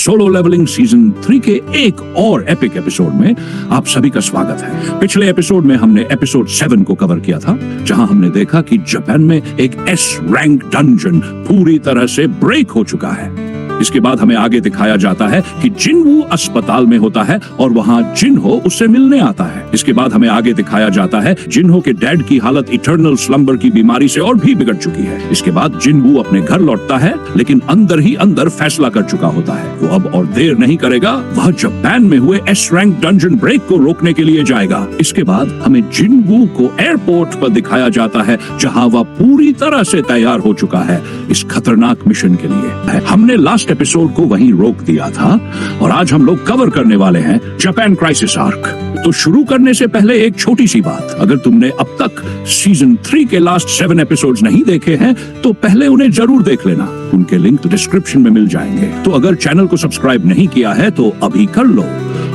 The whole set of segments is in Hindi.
सोलो लेवलिंग सीजन 3 के एक और एपिक एपिसोड में आप सभी का स्वागत है। पिछले एपिसोड में हमने एपिसोड 7 को कवर किया था, जहां हमने देखा कि जापान में एक एस रैंक डंजन पूरी तरह से ब्रेक हो चुका है। इसके बाद हमें आगे दिखाया जाता है कि जिनवू अस्पताल में होता है और वहां जिनहो उससे मिलने आता है। इसके बाद हमें आगे दिखाया जाता है जिनहो के डैड की हालत इटर्नल स्लम्बर की बीमारी से और भी बिगड़ चुकी है। इसके बाद जिनवू अपने घर लौटता है, लेकिन अंदर ही अंदर फैसला कर चुका होता है वो अब और देर नहीं करेगा, वह जापान में हुए एस रैंक डंजन ब्रेक को रोकने के लिए जाएगा। इसके बाद हमें जिनवू को एयरपोर्ट पर दिखाया जाता है, जहां वह पूरी तरह से तैयार हो चुका है इस खतरनाक मिशन के लिए। हमने लास्ट एपिसोड को वहीं रोक दिया था और आज हम लोग कवर करने वाले हैं जापान क्राइसिस आर्क। तो शुरू करने से पहले एक छोटी सी बात, अगर तुमने अब तक सीजन 3 के लास्ट 7 एपिसोड्स नहीं देखे हैं तो पहले उन्हें जरूर देख लेना, उनके लिंक तो डिस्क्रिप्शन में मिल जाएंगे। तो अगर चैनल को सब्सक्राइब नहीं किया है तो अभी कर लो,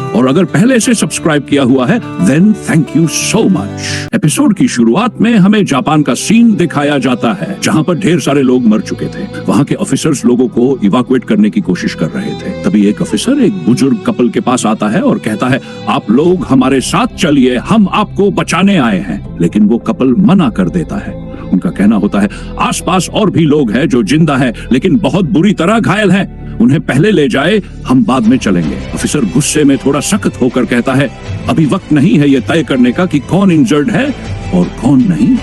और अगर पहले से सब्सक्राइब किया हुआ है then thank you so much. Episode की शुरुआत में हमें जापान का सीन दिखाया जाता है, जहां पर ढेर सारे लोग मर चुके थे। वहां के ऑफिसर्स लोगों को इवाकुएट करने की कोशिश कर रहे थे। तभी एक ऑफिसर एक बुजुर्ग कपल के पास आता है और कहता है, आप लोग हमारे साथ चलिए, हम आपको बचाने आए हैं। लेकिन वो कपल मना कर देता है। उनका कहना होता है, आसपास और भी लोग हैं जो जिंदा हैं लेकिन बहुत बुरी तरह घायल हैं, उन्हें पहले ले जाए, हम बाद में चलेंगे। ऑफिसर गुस्से में थोड़ा सख्त होकर कहता है, अभी वक्त नहीं है ये तय करने का कि कौन इंजर्ड है और कौन नहीं,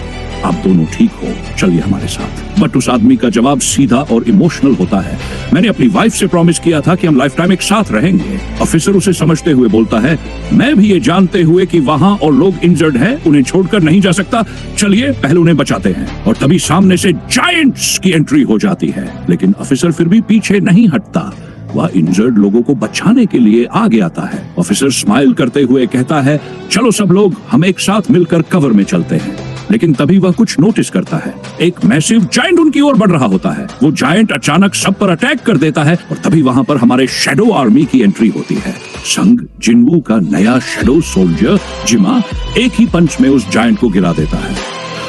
आप दोनों ठीक हो, चलिए हमारे साथ। बट उस आदमी का जवाब सीधा और इमोशनल होता है, मैंने अपनी वाइफ से प्रॉमिस किया था कि हम लाइफ टाइम एक साथ रहेंगे। ऑफिसर उसे समझते हुए बोलता है, मैं भी ये जानते हुए कि वहां और लोग इंजर्ड हैं, उन्हें छोड़कर नहीं जा सकता, चलिए पहले उन्हें बचाते हैं। और तभी सामने से जायंट्स की एंट्री हो जाती है, लेकिन ऑफिसर फिर भी पीछे नहीं हटता, वह इंजर्ड लोगों को बचाने के लिए आगे आता है। ऑफिसर स्माइल करते हुए कहता है, चलो सब लोग हम एक साथ मिलकर कवर में चलते हैं। लेकिन तभी वह कुछ नोटिस करता है, एक मैसिव जायंट उनकी ओर बढ़ रहा होता है। वो जायंट अचानक सब पर अटैक कर देता है और तभी वहां पर हमारे शैडो आर्मी की एंट्री होती है। संग जिनवू का नया शैडो सोल्जर जिमा एक ही पंच में उस जायंट को गिरा देता है।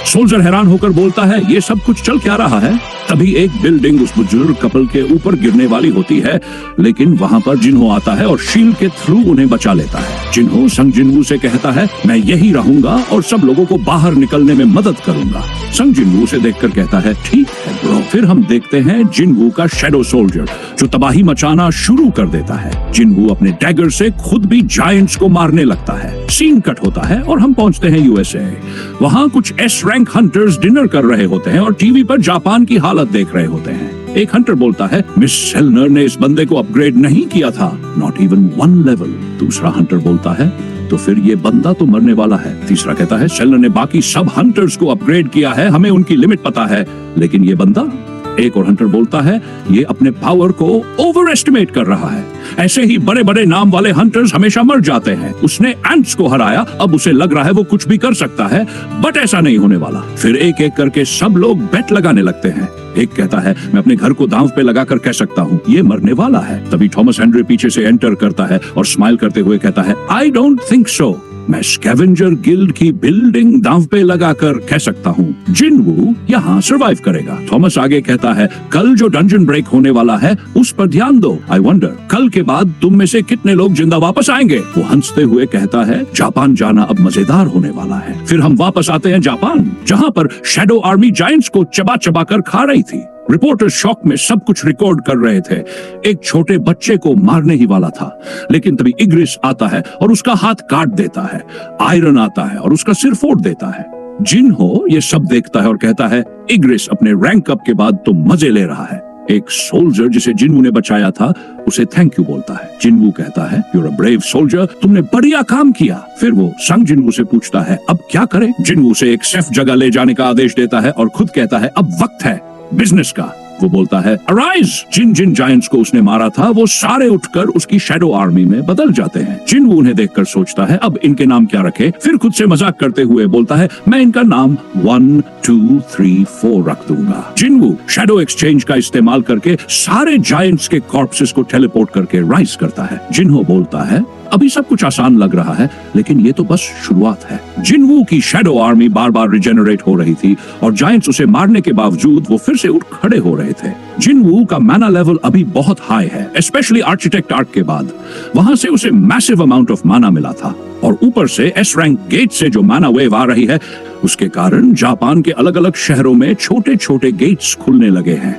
सोल्जर हैरान होकर बोलता है, ये सब कुछ चल क्या रहा है? तभी एक बिल्डिंग उस बुजुर्ग कपल के ऊपर गिरने वाली होती है, लेकिन वहां पर जिन्हो आता है और शील्ड के थ्रू उन्हें बचा लेता है। जिन्हो संग जिनवू से कहता है, मैं यही रहूंगा और सब लोगों को बाहर निकलने में मदद करूंगा। संग जिनवू से देखकर कहता है, ठीक है ब्रो। फिर हम देखते हैं जिनवू का शैडो सोल्जर जो तबाही मचाना शुरू कर देता है। जिनवू अपने डैगर से खुद भी जायंट्स को मारने लगता है। सीन कट होता है और हम पहुंचते हैं यूएसए। वहां कुछ एस रैंक हंटर्स डिनर कर रहे होते हैं और टीवी पर जापान की हालत देख रहे होते हैं। एक हंटर बोलता है, मिस सेलनर ने इस बंदे को अपग्रेड नहीं किया था, नॉट इवन 1 लेवल। दूसरा हंटर बोलता है, तो फिर ये बंदा तो मरने वाला है। तीसरा कहता है, सेलनर ने बाकी सब हंटर्स को अपग्रेड किया है, हमें उनकी लिमिट पता है, लेकिन ये बंदा। एक और हंटर बोलता है, ये अपने पावर को ओवर एस्टिमेट कर रहा है, ऐसे ही बड़े बड़े नाम वाले हंटर्स हमेशा मर जाते हैं। उसने एंट्स को हराया, अब उसे लग रहा है वो कुछ भी कर सकता है, बट ऐसा नहीं होने वाला। फिर एक एक करके सब लोग बेट लगाने लगते हैं। एक कहता है, मैं अपने घर को दांव पे लगाकर कह सकता हूँ ये मरने वाला है। तभी थॉमस हेनरी पीछे से एंटर करता है और स्माइल करते हुए कहता है, आई डोंट थिंक सो, मैं स्कैवेंजर गिल्ड की बिल्डिंग दांव पे लगाकर कह सकता हूँ जिनवू यहाँ सरवाइव करेगा। थॉमस आगे कहता है, कल जो डंजन ब्रेक होने वाला है उस पर ध्यान दो। आई वंडर कल के बाद तुम में से कितने लोग जिंदा वापस आएंगे। वो हंसते हुए कहता है, जापान जाना अब मजेदार होने वाला है। फिर हम वापस आते हैं जापान, जहाँ पर शैडो आर्मी जायंट्स को चबा चबा कर खा रही थी। रिपोर्टर शॉक में सब कुछ रिकॉर्ड कर रहे थे। एक छोटे बच्चे को मारने ही वाला था, लेकिन तभी इग्रिस आता है और उसका हाथ काट देता है। आयरन आता है और उसका सिर फोड़ देता है। जिनहो ये सब देखता है और कहता है, इग्रिस अपने रैंक अप के बाद तो मजे ले रहा है। एक सोल्जर जिसे जिनवू ने बचाया था उसे थैंक यू बोलता है। जिनवू कहता है, यूर अ ब्रेव सोल्जर, तुमने बढ़िया काम किया। फिर वो संग जिनवू से पूछता है, अब क्या करें? जिनवू से एक सेफ जगह ले जाने का आदेश देता है और खुद कहता है, अब वक्त है बिजनेस का। वो बोलता है, अराइज। जिन जिन जायंट्स को उसने मारा था वो सारे उठकर उसकी शैडो आर्मी में बदल जाते हैं। जिनवू उन्हें देखकर सोचता है, अब इनके नाम क्या रखे? फिर खुद से मजाक करते हुए बोलता है, मैं इनका नाम 1 2 3 4 रख दूंगा। जिनवू शैडो एक्सचेंज का इस्तेमाल करके सारे जायंट्स के कॉर्पसेस को टेलीपोर्ट करके राइज करता है। जिनहो बोलता है, अभी सब कुछ आसान लग रहा है, लेकिन ये तो बस शुरुआत है। जिनवू की शैडो आर्मी बार बार रिजेनरेट हो रही थी और जायंट्स उसे मारने के बावजूद वो फिर से उठ खड़े हो रहे थे। जिनवू का मैना लेवल अभी बहुत हाई है, स्पेशली आर्किटेक्ट आर्क के बाद। वहां से उसे मैसिव अमाउंट ऑफ माना मिला था और ऊपर से एस रैंक गेट से जो माना वेव आ रही है, उसके कारण जापान के अलग अलग शहरों में छोटे छोटे गेट्स खुलने लगे हैं।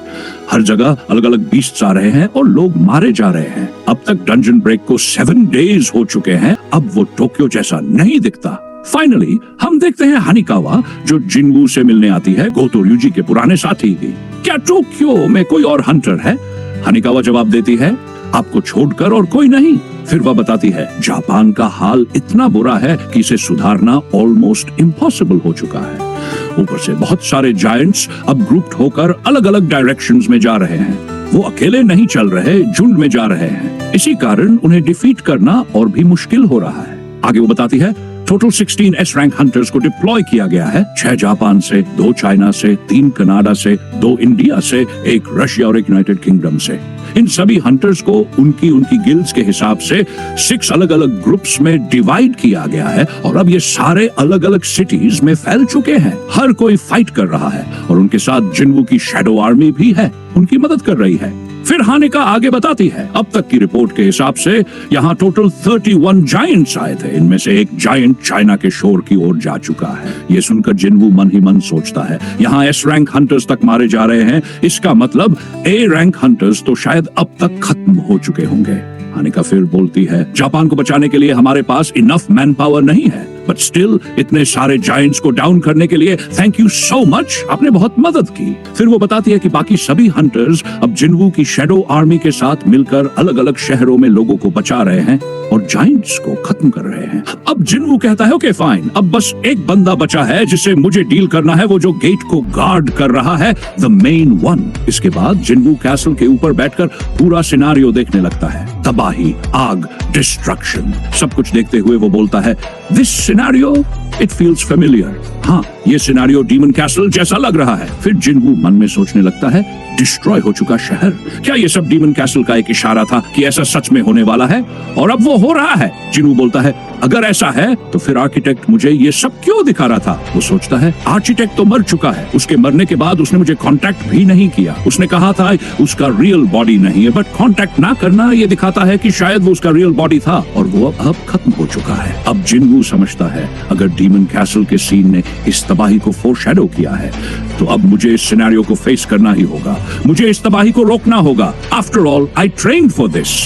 हर जगह अलग अलग बीस्ट्स आ रहे हैं और लोग मारे जा रहे हैं। अब तक डंजन ब्रेक को 7 डेज हो चुके हैं, अब वो टोक्यो जैसा नहीं दिखता। फाइनली हम देखते हैं हानिकावा, जो जिनवू से मिलने आती है, गोतो ryuji के पुराने साथी की। क्या टोक्यो में कोई और हंटर है? हानिकावा जवाब देती है, आपको छोड़कर और कोई नहीं। फिर वह बताती है, जापान का हाल इतना बुरा है कि इसे सुधारना ऑलमोस्ट इम्पॉसिबल हो चुका है। ऊपर से बहुत सारे जायंट्स अब ग्रुप्ड होकर अलग अलग डायरेक्शंस में जा रहे हैं। वो अकेले नहीं चल रहे, झुंड में जा रहे हैं। इसी कारण उन्हें डिफीट करना और भी मुश्किल हो रहा है। आगे वो बताती है, टोटल 16 एस रैंक हंटर्स को डिप्लॉय किया गया है। 6 जापान से, 2 चाइना से, 3 कनाडा से, 2 इंडिया से, 1 रशिया और 1 यूनाइटेड किंगडम से। इन सभी हंटर्स को उनकी गिल्ड्स के हिसाब से 6 अलग अलग ग्रुप्स में डिवाइड किया गया है और अब ये सारे अलग अलग सिटीज में फैल चुके हैं। हर कोई फाइट कर रहा है और उनके साथ जिनवू की शैडो आर्मी भी है, उनकी मदद कर रही है। फिर हानिका आगे बताती है, अब तक की रिपोर्ट के हिसाब से यहाँ टोटल 31 जायंट्स आए थे। इनमें से एक जायंट चाइना के शोर की ओर जा चुका है। ये सुनकर जिनवू मन ही मन सोचता है, यहाँ एस रैंक हंटर्स तक मारे जा रहे हैं, इसका मतलब ए रैंक हंटर्स तो शायद अब तक खत्म हो चुके होंगे। हानिका फिर बोलती है, जापान को बचाने के लिए हमारे पास इनफ मैन पावर नहीं है, बट स्टिल इतने सारे जायंट्स को डाउन करने के लिए थैंक यू सो मच, आपने बहुत मदद की। फिर वो बताती है कि बाकी सभी हंटर्स अब जिनवू की शैडो आर्मी के साथ मिलकर अलग अलग शहरों में लोगों को बचा रहे हैं और जायंट्स को खत्म कर रहे हैं। अब जिनवू कहता है, ओके फाइन, अब बस एक बंदा बचा है जिससे मुझे डील करना है, वो जो गेट को गार्ड कर रहा है, द मेन वन। इसके बाद जिनवू कैसल के ऊपर बैठकर पूरा सिनारियो देखने लगता है। तबाही, आग, डिस्ट्रक्शन, सब कुछ देखते हुए वो बोलता है, this scenario it feels familiar. हाँ, ये सिनारियो डीमन कैसल जैसा लग रहा है। फिर जिनवू मन में सोचने लगता है, डिस्ट्रॉय हो चुका शहर, क्या ये सब डीमन कैसल का एक इशारा था कि ऐसा सच में होने वाला है? और अब वो हो रहा है। जिनवू बोलता है, अगर ऐसा है तो फिर आर्किटेक्ट मुझे ये सब क्यों दिखा रहा था? वो सोचता है, आर्किटेक्ट तो मर चुका है, उसके मरने के बाद उसने मुझे कांटेक्ट भी नहीं किया। उसने कहा था उसका रियल बॉडी नहीं है, बट कांटेक्ट ना करना ये दिखाता है कि शायद वो उसका रियल बॉडी था और वो अब खत्म हो चुका है। अब जिनवू समझता है, अगर डीमन कैसल के सीन ने इस तबाही को फोरशैडो किया है, तो अब मुझे इस सिनेरियो को फेस करना ही होगा, मुझे इस तबाही को रोकना होगा। After all I trained for this.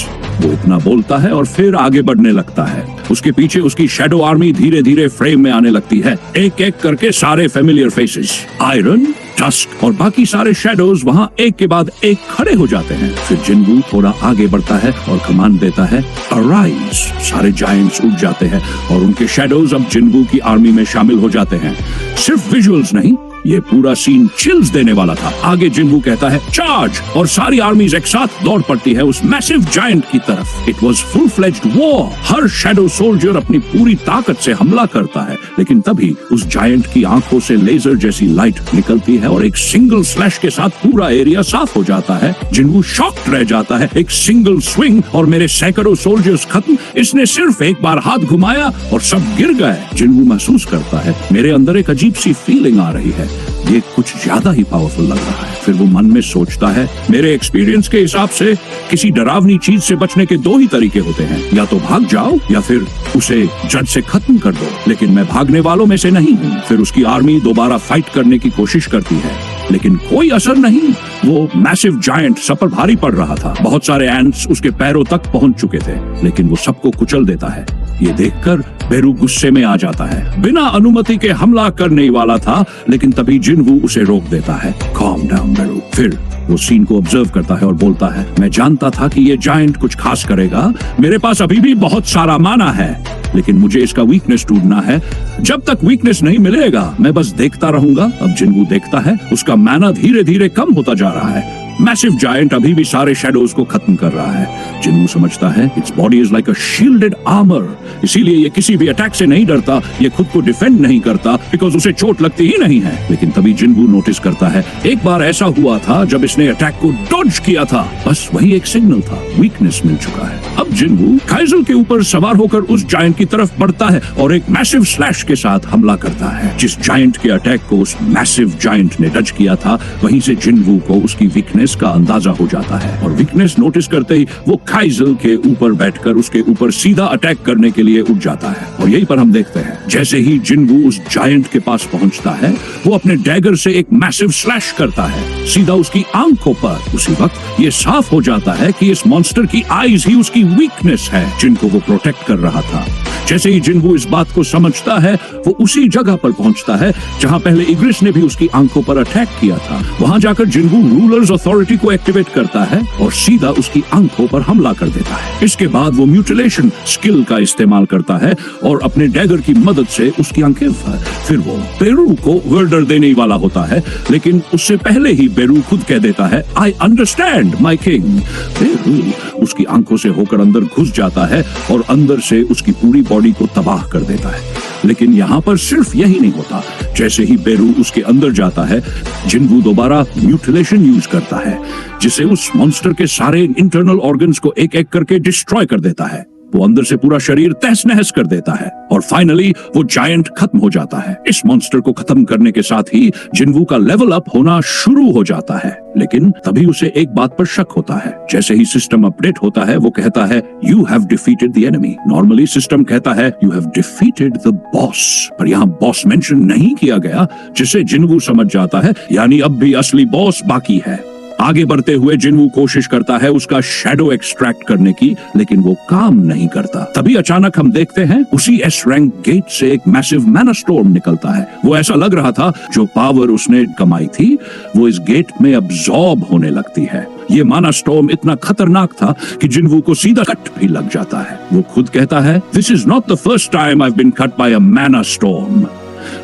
वो इतना बोलता है और फिर आगे बढ़ने लगता है। उसके पीछे उसकी शैडो आर्मी धीरे धीरे फ्रेम में आने लगती है, एक एक करके सारे फेमिलियर फेसेस, आयरन, टस्क और बाकी सारे शैडोज वहां एक के बाद एक खड़े हो जाते हैं। फिर जिनवू थोड़ा आगे बढ़ता है और कमांड देता है, अराइज। सारे जायंट्स उठ जाते हैं और उनके शैडोज अब जिनवू की आर्मी में शामिल हो जाते हैं। सिर्फ विजुअल्स नहीं, ये पूरा सीन चिल्स देने वाला था। आगे जिनवू कहता है, चार्ज, और सारी आर्मीज एक साथ दौड़ पड़ती है उस मैसिव जायंट की तरफ। It was full fledged war. Her shadow soldier अपनी पूरी ताकत से हमला करता है, लेकिन तभी उस जायंट की आंखों से लेजर जैसी लाइट निकलती है और एक सिंगल स्लैश के साथ पूरा एरिया साफ हो जाता है। जिनवू शॉक्ड रह जाता है। एक सिंगल स्विंग और मेरे सैकड़ों सोल्जर्स खत्म। इसने सिर्फ एक बार हाथ घुमाया और सब गिर गए। जिनवू महसूस करता है, मेरे अंदर एक अजीब सी फीलिंग आ रही है, ये कुछ ज्यादा ही पावरफुल लग रहा है। फिर वो मन में सोचता है, मेरे एक्सपीरियंस के हिसाब से किसी डरावनी चीज से बचने के 2 ही तरीके होते हैं, या तो भाग जाओ या फिर उसे जड़ से खत्म कर दो। लेकिन मैं भागने वालों में से नहीं हूँ। फिर उसकी आर्मी दोबारा फाइट करने की कोशिश करती है, लेकिन कोई असर नहीं। वो मैसिव जायंट सब पर भारी पड़ रहा था। बहुत सारे एंट्स उसके पैरों तक पहुंच चुके थे, लेकिन वो सबको कुचल देता है। ये देखकर बेरू गुस्से में आ जाता है। बिना अनुमति के हमला करने ही वाला था, लेकिन तभी जिनवू उसे रोक देता है। calm down बेरू। फिर वो सीन को ऑब्जर्व करता है और बोलता है, मैं जानता था कि ये जायंट कुछ खास करेगा। मेरे पास अभी भी बहुत सारा माना है, लेकिन मुझे इसका वीकनेस ढूंढना है। जब तक वीकनेस नहीं मिलेगा मैं बस देखता रहूंगा। अब जिनवू देखता है उसका माना धीरे धीरे कम होता जा रहा है। मैसिव जायंट अभी भी सारे शैडोज को खत्म कर रहा है। जिन्वू समझता है its body is like a shielded armour, इसीलिए ये किसी भी अटैक से नहीं डरता, ये खुद को डिफेंड नहीं करता बिकॉज उसे चोट लगती ही नहीं है। लेकिन तभी जिन्वू नोटिस करता है एक बार ऐसा हुआ था जब इसने अटैक को डॉज किया था, बस वही एक सिग्नल था, वीकनेस मिल चुका है। अब जिन्वू काइजल के ऊपर सवार होकर उस जायंट की तरफ बढ़ता है और एक मैसिव स्लैश के साथ हमला करता है। जिस जायंट के अटैक को उस मैसिव जायंट ने डच किया था, वहीं से जिन्वू को उसकी वीकनेस का अंदाजा हो जाता है और वीकनेस नोटिस करते ही वो काइजल के ऊपर बैठकर उसके ऊपर सीधा अटैक करने के लिए उठ जाता है। और यहीं पर हम देखते हैं जैसे ही जिन्वू उस जायंट के पास पहुंचता है, वो अपने डैगर से एक मैसिव स्लैश करता है सीधा उसकी आंखों पर। उसी वक्त ये साफ हो जाता है कि इस मॉन्स्टर की आईज ही उसकी वीकनेस है जिनको वो प्रोटेक्ट कर रहा था। जैसे ही जिन्वू इस बात को समझता है, वो उसी जगह पर पहुंचता है जहां पहले इग्रिस ने भी उसकी आंखों पर अटैक किया था। वहां जाकर जिन्वू रूलर्स अथॉरिटी को एक्टिवेट करता है और सीधा उसकी आंखों पर हमला कर देता है। इसके बाद वो म्यूटिलेशन स्किल का इस्तेमाल करता है और अपने डैगर की मदद से उसकी आंखें फिर वो बेरू को वर्डर देने वाला होता है, लेकिन उससे पहले ही बेरू खुद कह देता है आई अंडरस्टैंड माई किंग। बेरू उसकी आंखों से होकर अंदर घुस जाता है और अंदर से उसकी पूरी बॉडी को तबाह कर देता है। लेकिन यहाँ पर सिर्फ यही नहीं होता, जैसे ही बेरू उसके अंदर जाता है, जिन्वू दोबारा म्यूटिलेशन यूज करता है जिसे उस मॉन्स्टर के सारे इंटरनल ऑर्गन्स को एक एक करके डिस्ट्रॉय कर देता है। वो अंदर से पूरा शरीर तहस नहस कर देता है और फाइनली वो जायंट खत्म हो जाता है। इस मॉन्स्टर को खत्म करने के साथ ही जिन्वू का लेवल अप होना शुरू हो जाता है। लेकिन तभी उसे एक बात पर शक होता है। जैसे ही सिस्टम अपडेट होता है, वो कहता है you have defeated the enemy. Normally system कहता है you have defeated the boss, पर यहाँ बॉस मेंशन नहीं किया गया, जिसे जिन्वू समझ जाता है यानी अब भी असली बॉस बाकी है। आगे बढ़ते हुए जिन्वू कोशिश करता है उसका शैडो एक्सट्रैक्ट करने की, लेकिन वो काम नहीं करता। तभी अचानक हम देखते हैं उसी एस रैंक गेट से एक मैसिव मैना स्टॉर्म निकलता है। वो ऐसा लग रहा था जो पावर उसने कमाई थी वो इस गेट में अब्सॉर्ब होने लगती है। ये माना स्टॉर्म इतना खतरनाक था कि जिन्वू को सीधा कट भी लग जाता है। वो खुद कहता है this is not the first time I have been cut by a mynah storm.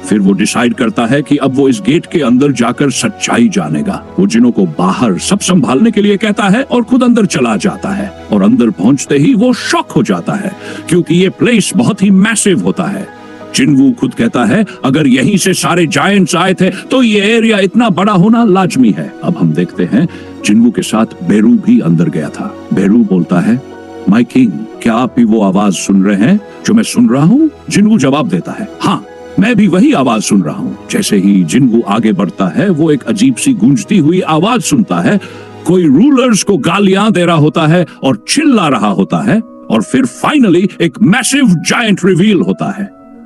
फिर वो डिसाइड करता है कि अब वो इस गेट के अंदर जाकर सच्चाई जानेगा। वो जिनों को बाहर सब संभालने के लिए कहता है और खुद अंदर चला जाता है और अंदर पहुंचते ही वो शॉक हो जाता है क्योंकि ये प्लेस बहुत ही मैसिव होता है। जिन्वू खुद कहता है अगर यहीं से सारे जायंट्स आए थे तो ये एरिया इतना बड़ा होना लाजमी है। अब हम देखते हैं जिन्वू के साथ बेरू भी अंदर गया था। बेरू बोलता है माय किंग, क्या आप भी वो आवाज सुन रहे हैं जो मैं सुन रहा हूँ? जिन्वू जवाब देता है हाँ, मैं भी वही आवाज सुन रहा हूँ। जैसे ही जिन्वू आगे बढ़ता है, वो एक अजीब सी गूंजती हुई आवाज सुनता है। कोई रूलर्स को गालियां दे रहा होता है और चिल्ला रहा होता है और फिर फाइनली एक मैसिव जायंट रिवील होता है।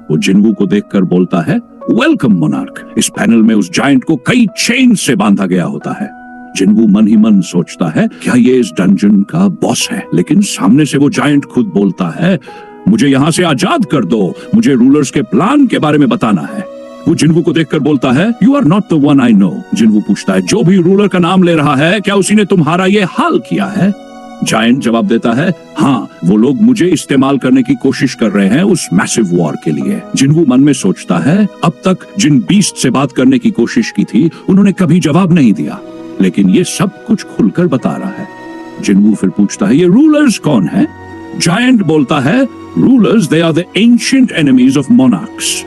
वो जिन्वू को देखकर बोलता है वेलकम मोनार्क। इस पैनल में उस जायंट को कई चेन से बांधा गया होता है। जिन्वू मन ही मन सोचता है क्या ये इस डंजन का बॉस है, लेकिन सामने से वो जायंट खुद बोलता है मुझे यहाँ से आजाद कर दो, मुझे रूलर्स के प्लान के बारे में बताना है। वो जिन्वू को देखकर बोलता है you are not the one I know. Jinwoo पूछता है जो भी रूलर का नाम ले रहा है क्या उसी ने तुम्हारा ये हाल किया है? जायंट जवाब देता है हाँ, वो लोग मुझे इस्तेमाल करने की कोशिश कर रहे हैं उस मैसिव वॉर के लिए। जिन्वू मन में सोचता है अब तक जिन बीस्ट से बात करने की कोशिश की थी उन्होंने कभी जवाब नहीं दिया, लेकिन ये सब कुछ खुलकर बता रहा है। जिन्वू फिर पूछता है ये रूलर्स कौन है? जायंट बोलता है rulers they are the ancient enemies of monarchs.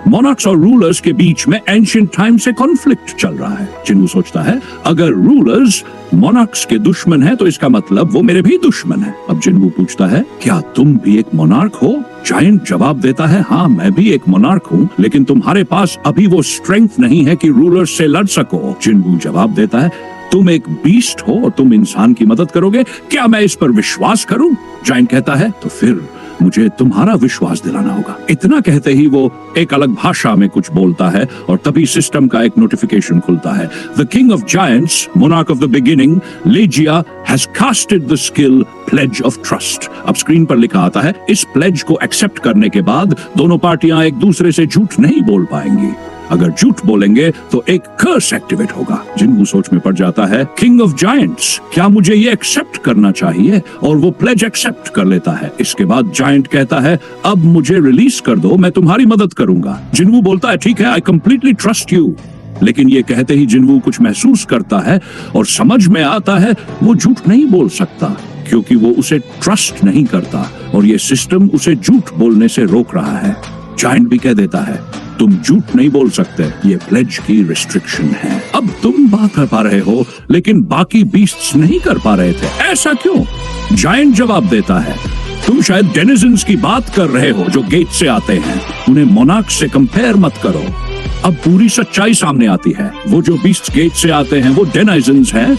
Monarchs और रूलर्स के बीच में एंशिएंट टाइम से कॉन्फ्लिक्ट चल रहा है। जिन्वू सोचता है अगर रूलर्स मोनार्क्स के दुश्मन है तो इसका मतलब वो मेरे भी दुश्मन है। अब जिन्वू पूछता है क्या तुम भी एक मोनार्क हो? जायंट जवाब देता है हाँ, मैं भी एक मोनार्क हूँ, लेकिन तुम्हारे पास अभी वो स्ट्रेंथ नहीं है कि रूलर्स से लड़ सको। जिन्वू जवाब देता है तुम एक बीस्ट हो और तुम इंसान की मदद करोगे, क्या मैं इस पर विश्वास करूं? जायंट कहता है तो फिर मुझे तुम्हारा विश्वास दिलाना होगा। इतना कहते ही वो एक अलग भाषा में कुछ बोलता है और तभी सिस्टम का एक नोटिफिकेशन खुलता है the king of giants, monarch of the beginning, Legia has casted the skill pledge of trust. अब स्क्रीन पर लिखा आता है इस प्लेज को एक्सेप्ट करने के बाद दोनों पार्टियां एक दूसरे से झूठ नहीं बोल पाएंगी। अगर झूठ बोलेंगे तो एक कर्स एक्टिवेट होगा। जिन्वू सोच में पड़ जाता है किंग ऑफ जायंट्स, क्या मुझे ये एक्सेप्ट करना चाहिए? और वो प्लेज एक्सेप्ट कर लेता है। इसके बाद जायंट कहता है अब मुझे रिलीज कर दो, मैं तुम्हारी मदद करूंगा। जिन्वू बोलता है ठीक है, आई कंप्लीटली ट्रस्ट यू। लेकिन ये कहते ही जिनवू कुछ महसूस करता है और समझ में आता है वो झूठ नहीं बोल सकता, क्योंकि वो उसे ट्रस्ट नहीं करता और ये सिस्टम उसे झूठ बोलने से रोक रहा है। जायंट भी कह देता है, तुम झूठ नहीं बोल सकते, ये प्लेज की रिस्ट्रिक्शन है। अब तुम बात कर पा रहे हो, लेकिन बाकी बीस्ट्स नहीं कर पा रहे थे। ऐसा क्यों? जायंट जवाब देता है, तुम शायद डेनिजन्स की बात कर रहे हो जो गेट से आते हैं, उन्हें मोनार्क से कंपेयर मत करो। अब पूरी सच्चाई सामने आती है, वो जो बीस्ट गेट से आते हैं वो डेनिजन्स हैं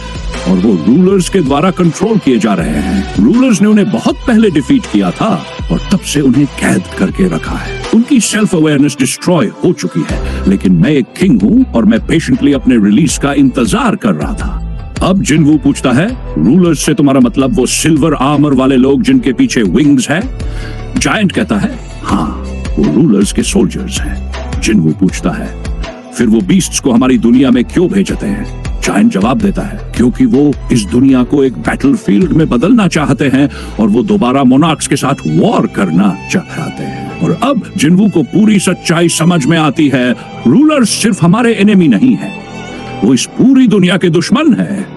और वो रूलर्स के द्वारा कंट्रोल किए जा रहे हैं। रूलर्स ने उन्हें बहुत पहले डिफीट किया था और तब से उन्हें कैद करके रखा है। उनकी सेल्फ अवेयरनेस डिस्ट्रॉय हो चुकी है, लेकिन मैं एक किंग हूँ और मैं पेशेंटली अपने रिलीज का इंतजार कर रहा था। अब जिनवू पूछता है, रूलर्स से तुम्हारा मतलब वो सिल्वर आर्मर वाले लोग जिनके पीछे विंग्स है? जायंट कहता है, हाँ, वो रूलर्स के सोल्जर्स हैं। जिनवू पूछता है, फिर वो बीस्ट्स को हमारी दुनिया में क्यों भेजते हैं? जायंट जवाब देता है, क्योंकि वो इस दुनिया को एक बैटलफील्ड में बदलना चाहते हैं और वो दोबारा मोनार्क्स के साथ वॉर करना चाहते हैं। और अब जिनवू को पूरी सच्चाई समझ में आती है, रूलर्स सिर्फ हमारे एनिमी नहीं है, वो इस पूरी दुनिया के दुश्मन है।